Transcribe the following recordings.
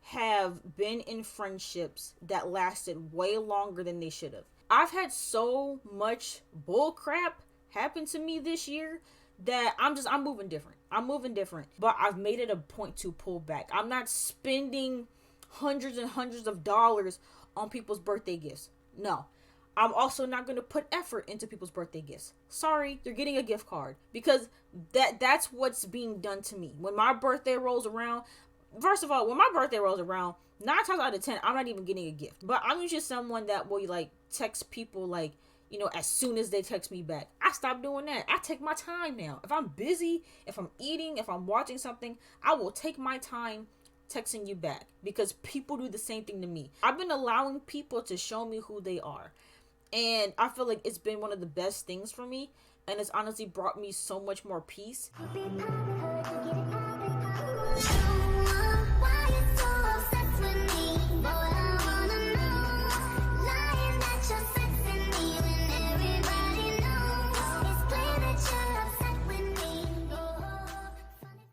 have been in friendships that lasted way longer than they should have. I've had so much bull crap happen to me this year that I'm moving different. I'm moving different. But I've made it a point to pull back. I'm not spending hundreds and hundreds of dollars on people's birthday gifts. No. I'm also not going to put effort into people's birthday gifts. Sorry, you're getting a gift card, because that's what's being done to me. When my birthday rolls around, first of all, when my birthday rolls around, 9 times out of 10, I'm not even getting a gift. But I'm usually someone that will like text people like, as soon as they text me back. I stopped doing that. I take my time now. If I'm busy, if I'm eating, if I'm watching something, I will take my time texting you back, because people do the same thing to me. I've been allowing people to show me who they are. And I feel like it's been one of the best things for me. And it's honestly brought me so much more peace.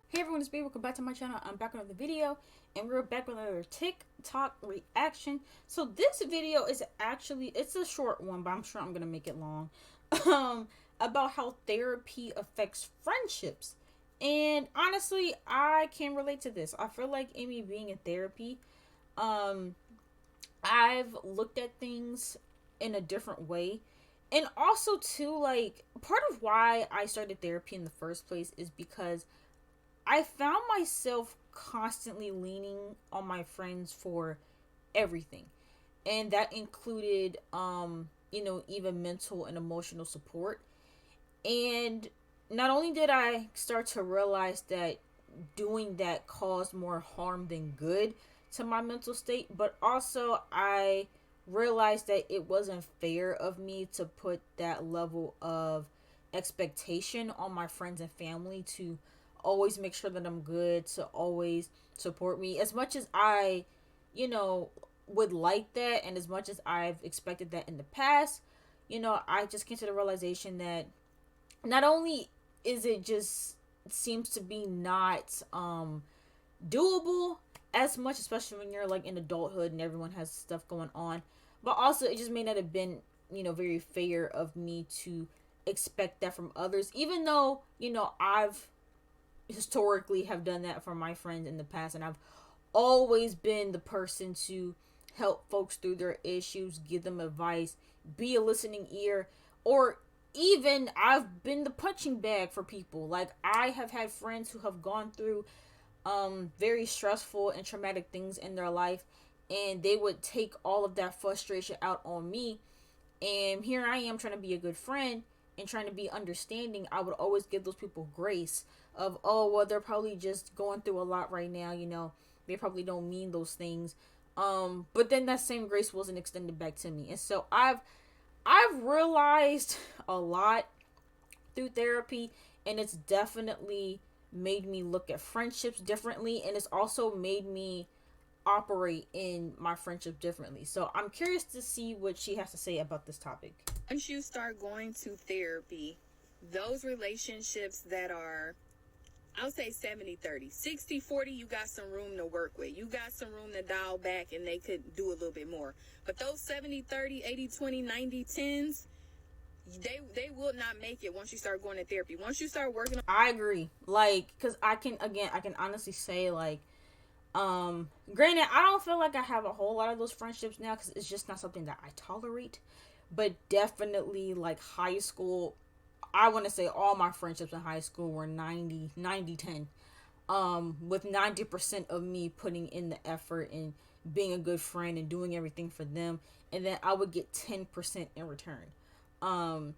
Hey everyone, it's me. Welcome back to my channel. I'm back with another video, and we're back with another TikTok reaction. So this video is it's a short one, but I'm sure I'm gonna make it long. About how therapy affects friendships. And honestly, I can relate to this. I feel like Amy being in therapy, I've looked at things in a different way. And also too, like, part of why I started therapy in the first place is because I found myself constantly leaning on my friends for everything. And that included, even mental and emotional support. And not only did I start to realize that doing that caused more harm than good to my mental state, but also I realized that it wasn't fair of me to put that level of expectation on my friends and family to always make sure that I'm good, to always support me. As much as I, would like that, and as much as I've expected that in the past, I just came to the realization that not only is it just seems to be not doable as much, especially when you're like in adulthood and everyone has stuff going on, but also it just may not have been, very fair of me to expect that from others, even though, I've historically have done that for my friends in the past, and I've always been the person to help folks through their issues, give them advice, be a listening ear, or even I've been the punching bag for people. Like, I have had friends who have gone through very stressful and traumatic things in their life, and they would take all of that frustration out on me, and here I am trying to be a good friend and trying to be understanding. I would always give those people grace of, oh, well, they're probably just going through a lot right now, they probably don't mean those things. But then that same grace wasn't extended back to me. And so I've realized a lot through therapy, and it's definitely made me look at friendships differently, and it's also made me operate in my friendship differently. So I'm curious to see what she has to say about this topic. Once you start going to therapy, those relationships that are, I'll say 70-30, 60-40, you got some room to work with. You got some room to dial back, and they could do a little bit more. But those 70-30, 80-20, 90-10s, they will not make it once you start going to therapy. Once you start working on... I agree. Like, because I can honestly say, like, granted, I don't feel like I have a whole lot of those friendships now, because it's just not something that I tolerate. But definitely, like, high school, I want to say all my friendships in high school were 90-10, with 90% of me putting in the effort and being a good friend and doing everything for them, and then I would get 10% in return. And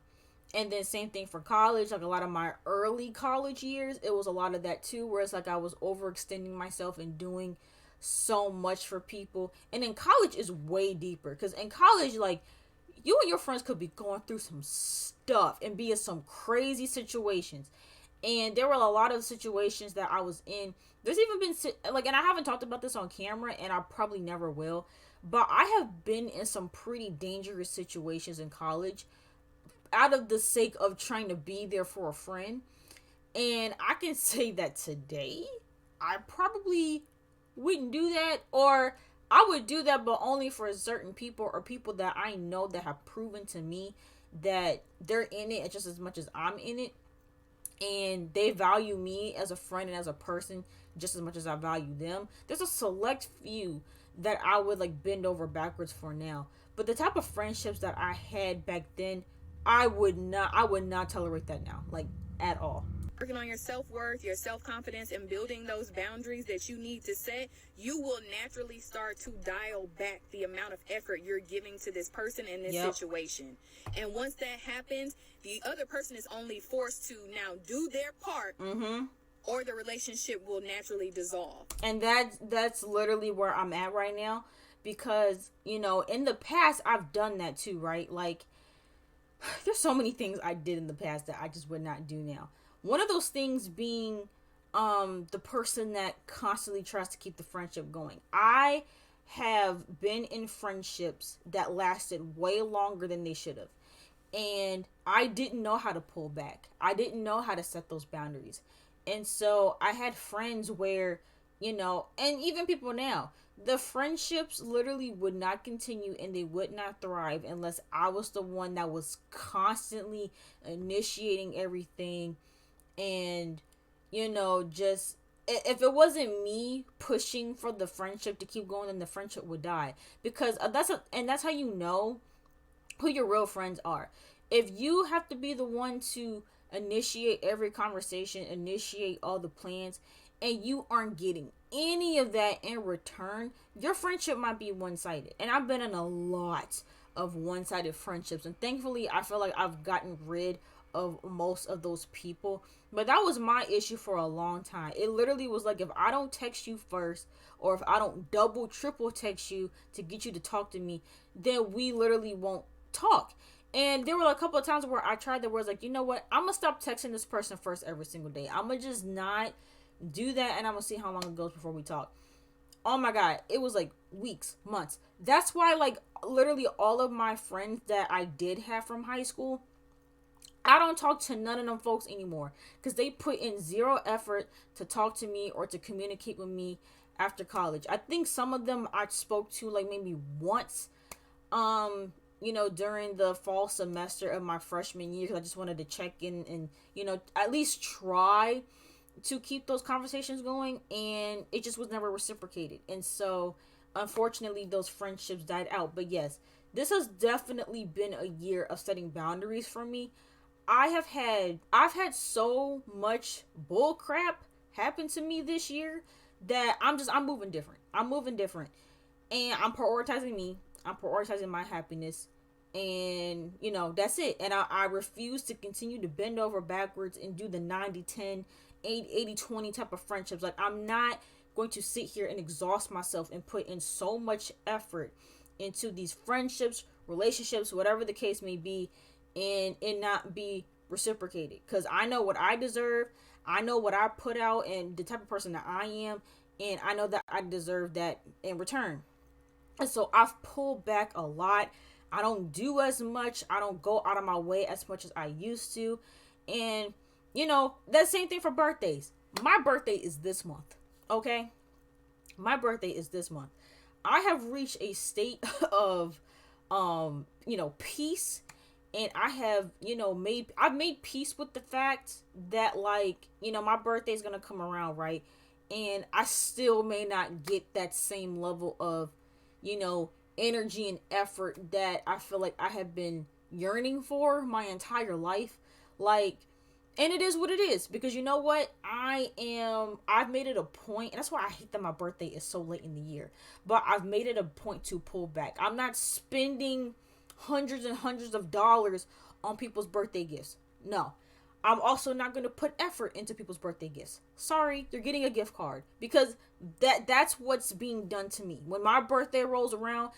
then same thing for college. Like, a lot of my early college years, it was a lot of that too, where it's like I was overextending myself and doing so much for people. And in college is way deeper, because in college, like, you and your friends could be going through some stuff and be in some crazy situations. And there were a lot of situations that I was in. There's even been, like, and I haven't talked about this on camera, and I probably never will, but I have been in some pretty dangerous situations in college out of the sake of trying to be there for a friend. And I can say that today, I probably wouldn't do that. Or I would do that, but only for certain people or people that I know that have proven to me that they're in it just as much as I'm in it, and they value me as a friend and as a person just as much as I value them. There's a select few that I would like bend over backwards for now. But the type of friendships that I had back then, I would not tolerate that now, like at all. Working on your self-worth, your self-confidence, and building those boundaries that you need to set, you will naturally start to dial back the amount of effort you're giving to this person in this situation. And once that happens, the other person is only forced to now do their part, or the relationship will naturally dissolve. And that's literally where I'm at right now, because in the past I've done that too, right? Like, there's so many things I did in the past that I just would not do now. One of those things being the person that constantly tries to keep the friendship going. I have been in friendships that lasted way longer than they should have. And I didn't know how to pull back. I didn't know how to set those boundaries. And so I had friends where, and even people now, the friendships literally would not continue and they would not thrive unless I was the one that was constantly initiating everything. And, just if it wasn't me pushing for the friendship to keep going, then the friendship would die. Because that's how you know who your real friends are. If you have to be the one to initiate every conversation, initiate all the plans, and you aren't getting any of that in return, your friendship might be one-sided. And I've been in a lot of one-sided friendships, and thankfully I feel like I've gotten rid of most of those people. But that was my issue for a long time. It literally was like, if I don't text you first, or if I don't double triple text you to get you to talk to me, then we literally won't talk. And there were a couple of times where I tried that, where I was like, you know what, I'm gonna stop texting this person first every single day. I'm gonna just not do that, and I'm gonna see how long it goes before we talk. Oh my god, it was like weeks, months. That's why, like, literally all of my friends that I did have from high school, I don't talk to none of them folks anymore, because they put in zero effort to talk to me or to communicate with me after college. I think some of them I spoke to like maybe once, during the fall semester of my freshman year, because I just wanted to check in and, at least try to keep those conversations going, and it just was never reciprocated. And so, unfortunately, those friendships died out. But yes, this has definitely been a year of setting boundaries for me. I've had so much bull crap happen to me this year that I'm moving different. I'm moving different. And I'm prioritizing me. I'm prioritizing my happiness. And, that's it. And I refuse to continue to bend over backwards and do the 90-10, 80-20 type of friendships. Like, I'm not going to sit here and exhaust myself and put in so much effort into these friendships, relationships, whatever the case may be, and it not be reciprocated. Because I know what I deserve. I know what I put out and the type of person that I am. And I know that I deserve that in return. And so I've pulled back a lot. I don't do as much. I don't go out of my way as much as I used to. And, that same thing for birthdays. My birthday is this month. Okay? My birthday is this month. I have reached a state of, peace. And I have, I've made peace with the fact that, like, my birthday is going to come around, right? And I still may not get that same level of, energy and effort that I feel like I have been yearning for my entire life. Like, and it is what it is, because you know what? I've made it a point, and that's why I hate that my birthday is so late in the year. But I've made it a point to pull back. I'm not spending hundreds and hundreds of dollars on people's birthday gifts. No. I'm also not going to put effort into people's birthday gifts. Sorry, you're getting a gift card, because that's what's being done to me. When my birthday rolls around,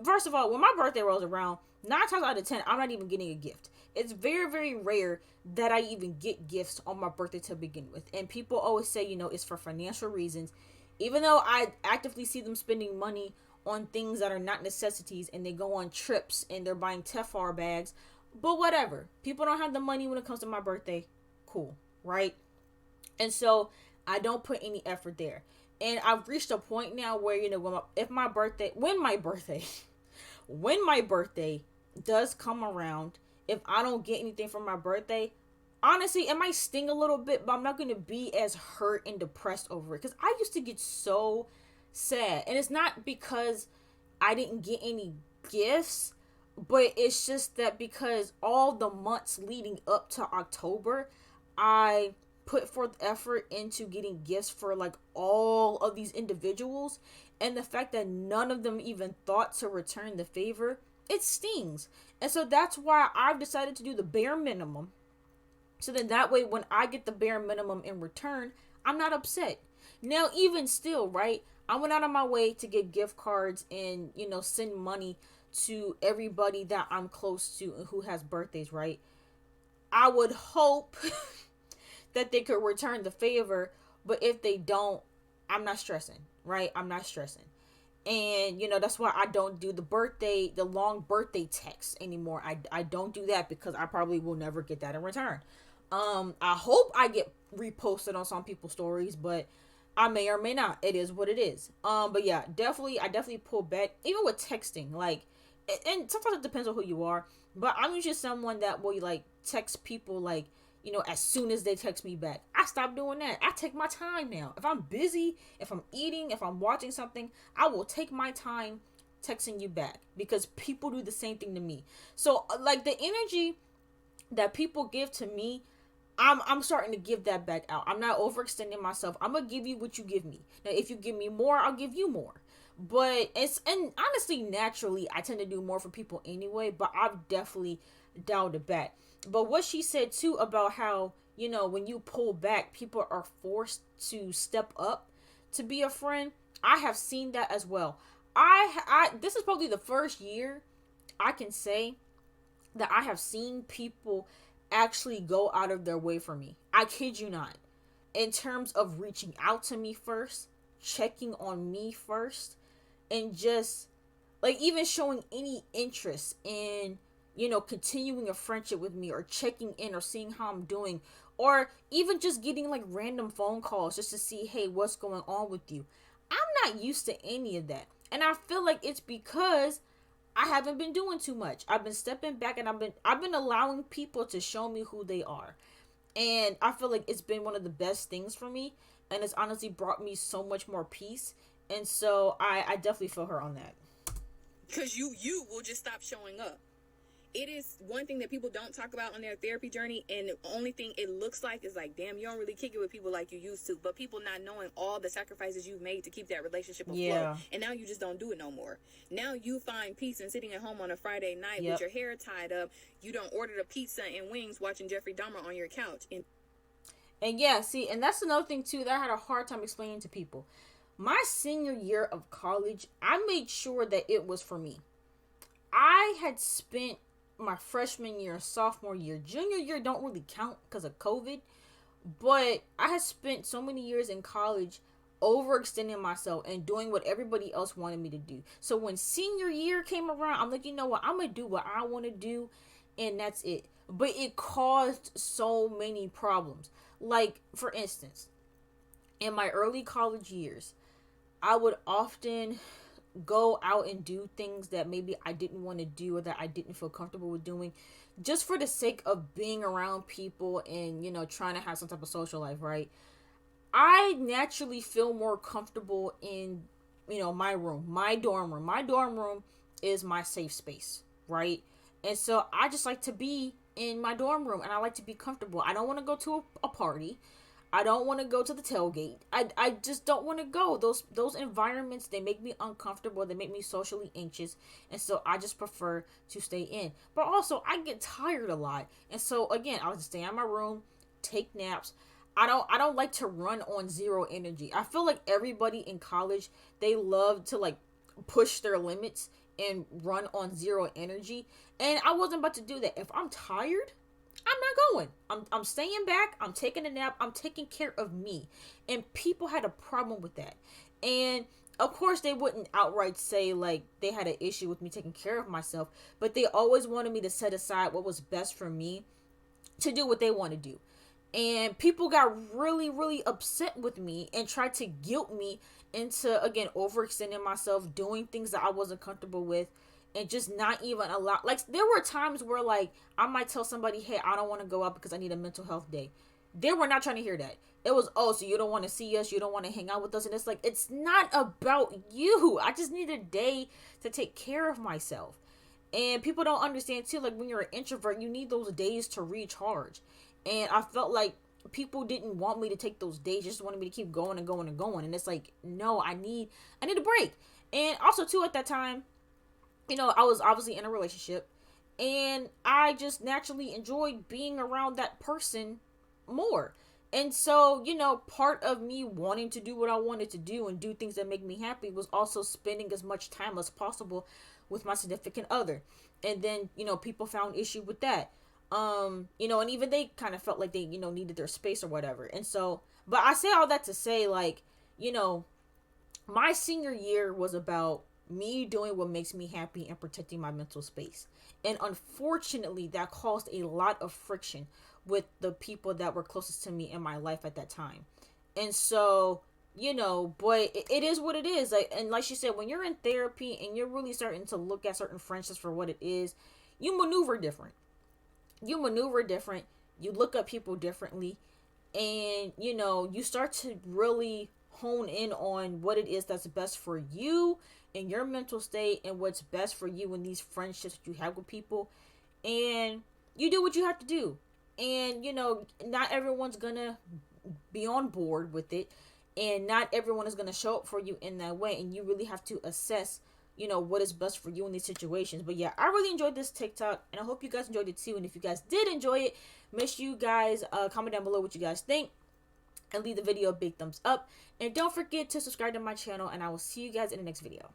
first of all, when my birthday rolls around, 9 times out of 10, I'm not even getting a gift. It's very, very rare that I even get gifts on my birthday to begin with. And people always say, it's for financial reasons. Even though I actively see them spending money on things that are not necessities, and they go on trips and they're buying Tefar bags. But whatever. People don't have the money when it comes to my birthday. Cool. Right? And so I don't put any effort there. And I've reached a point now where, when my birthday does come around, if I don't get anything for my birthday, honestly, it might sting a little bit, but I'm not going to be as hurt and depressed over it. Because I used to get so sad. And it's not because I didn't get any gifts, but it's just that because all the months leading up to October, I put forth effort into getting gifts for like all of these individuals, and the fact that none of them even thought to return the favor, it stings. And so that's why I've decided to do the bare minimum, so then that way when I get the bare minimum in return, I'm not upset. Now, even still, right, I went out of my way to get gift cards and, send money to everybody that I'm close to and who has birthdays, right? I would hope that they could return the favor, but if they don't, I'm not stressing, right? I'm not stressing. And that's why I don't do the long birthday text anymore. I don't do that because I probably will never get that in return. I hope I get reposted on some people's stories, but I may or may not. It is what it is. But yeah, I definitely pull back, even with texting. Like, and sometimes it depends on who you are. But I'm usually someone that will like text people like, as soon as they text me back. I stop doing that. I take my time now. If I'm busy, if I'm eating, if I'm watching something, I will take my time texting you back because people do the same thing to me. So like the energy that people give to me, I'm starting to give that back out. I'm not overextending myself. I'm gonna give you what you give me. Now, if you give me more, I'll give you more. But and honestly, naturally, I tend to do more for people anyway. But I've definitely dialed it back. But what she said too about how when you pull back, people are forced to step up to be a friend. I have seen that as well. I this is probably the first year I can say that I have seen people actually go out of their way for me. I kid you not. In terms of reaching out to me first, checking on me first, and just like even showing any interest in, continuing a friendship with me or checking in or seeing how I'm doing, or even just getting like random phone calls just to see, hey, what's going on with you. I'm not used to any of that. And I feel like it's because I haven't been doing too much. I've been stepping back and I've been allowing people to show me who they are. And I feel like it's been one of the best things for me, and it's honestly brought me so much more peace. And so I definitely feel her on that. Because you will just stop showing up. It is one thing that people don't talk about on their therapy journey, and the only thing it looks like is like, damn, you don't really kick it with people like you used to. But people not knowing all the sacrifices you've made to keep that relationship afloat. Yeah. And now you just don't do it no more. Now you find peace in sitting at home on a Friday night Yep. with your hair tied up. You don't order a pizza and wings watching Jeffrey Dahmer on your couch. And yeah, see, and that's another thing too that I had a hard time explaining to people. My senior year of college, I made sure that it was for me. I had spent my freshman year, sophomore year, junior year don't really count because of COVID, but I had spent so many years in college overextending myself and doing what everybody else wanted me to do. So when senior year came around, I'm like, you know what, I'm gonna do what I want to do, and that's it. But it caused so many problems. Like, for instance, in my early college years, I would often go out and do things that maybe I didn't want to do or that I didn't feel comfortable with doing, just for the sake of being around people and, trying to have some type of social life, right? I naturally feel more comfortable in, my room, my dorm room. My dorm room is my safe space, right? And so I just like to be in my dorm room and I like to be comfortable. I don't want to go to a party. I don't want to go to the tailgate. I just don't want to go. Those environments, they make me uncomfortable. They make me socially anxious. And so I just prefer to stay in. But also, I get tired a lot. And so, again, I'll just stay in my room, take naps. I don't like to run on zero energy. I feel like everybody in college, they love to, like, push their limits and run on zero energy. And I wasn't about to do that. If I'm tired, I'm not going. I'm staying back. I'm taking a nap. I'm taking care of me. And people had a problem with that. And of course, they wouldn't outright say like they had an issue with me taking care of myself, but they always wanted me to set aside what was best for me to do what they want to do. And people got really, really upset with me and tried to guilt me into, again, overextending myself, doing things that I wasn't comfortable with, and just not even allow. Like, there were times where, like, I might tell somebody, hey, I don't want to go out because I need a mental health day. They were not trying to hear that. It was, oh, so you don't want to see us, you don't want to hang out with us. And it's like, it's not about you. I just need a day to take care of myself. And people don't understand too, like, when you're an introvert, you need those days to recharge. And I felt like people didn't want me to take those days, just wanted me to keep going and going and going. And it's like, no, I need a break. And also too, at that time, I was obviously in a relationship, and I just naturally enjoyed being around that person more. And so, part of me wanting to do what I wanted to do and do things that make me happy was also spending as much time as possible with my significant other. And then, people found issue with that. And even they kind of felt like they, needed their space or whatever. And so, but I say all that to say, like, you know, my senior year was about me doing what makes me happy and protecting my mental space. And unfortunately, that caused a lot of friction with the people that were closest to me in my life at that time. And so, but it is what it is. Like, and like she said, when you're in therapy and you're really starting to look at certain friendships for what it is, you maneuver different. You maneuver different. You look at people differently. And, you start to really hone in on what it is that's best for you and your mental state and what's best for you in these friendships that you have with people. And you do what you have to do. And, not everyone's gonna be on board with it. And not everyone is gonna show up for you in that way. And you really have to assess, what is best for you in these situations. But yeah, I really enjoyed this TikTok, and I hope you guys enjoyed it too. And if you guys did enjoy it, make sure you guys comment down below what you guys think, and leave the video a big thumbs up. And don't forget to subscribe to my channel, and I will see you guys in the next video.